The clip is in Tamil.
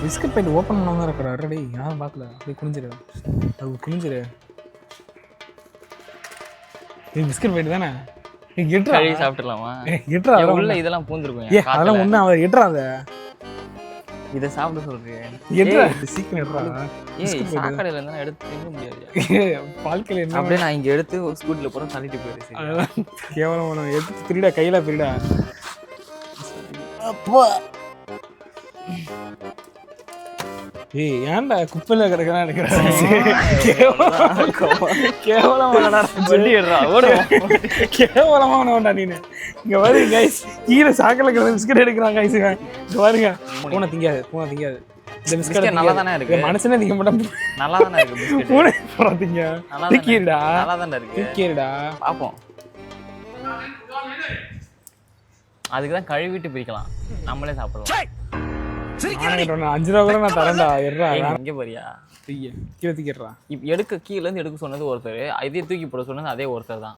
பிஸ்கட் பாக்கெட் ஓப்பன் பண்ணாம இருக்கிறாரு. டேய் யாரும் பார்க்கல. அப்படியே குனிஞ்சிரு. அது குனிஞ்சிரு. நீ பிஸ்கட் பாக்கெட் தானே? நீ எட்ரா கழுவி சாப்பிட்டுலாமா? எட்ரா உள்ள இதெல்லாம் பூந்துருக்கும். ஏ அதெல்லாம் ஒண்ணு அவர் எட்ரா அத. இத சாப்பிட சொல்றேன். எட்ரா சீக்கிரம் எட்ரா. ஏய் சாக்கடையில இருந்தா எடுத்து திங்க முடியாது. வாழ்க்கையில என்ன அப்படியே நான் இங்க எடுத்து ஸ்கூட்டில போற தள்ளிட்டு போயிடுச்சு. அதெல்லாம் கேவலமான எடுத்து பிரிடா கையில பிரிடா. அப்பா ஏய் ஏன்டா குப்பையில கிடக்குறான்னு நினைக்கிறேன். கேவலமானவன்டா நீனு. இங்க பாருங்க கைஸ், கீழே சாக்கல கிடந்த பிஸ்கட் எடுக்கிறாங்க கைஸ். இங்க பாருங்க, பூனை திங்காது. இந்த பிஸ்கட் நல்லா தானே இருக்கு. மனுஷனே திங்க மாட்டான். நல்லா தானே இருக்கு பிஸ்கட். பூனை போறாதீங்க. திக்கிடா. நல்லா தானே இருக்கு. திக்கிடா. பாப்போம். அதுக்கு தான் கழுவிட்டு பிரிக்கலாம். நம்மளே சாப்பிடலாம். 5 ரூபா கூட நான் தரேன்டா. எட்ரா இங்க பாரியா? கீழே திக்கிடுறா. இப்ப எடுக்க கீழ இருந்து எடுக்க சொன்னது ஒருத்தர், இதே தூக்கி போட சொன்னது அதே ஒருத்தர் தான்.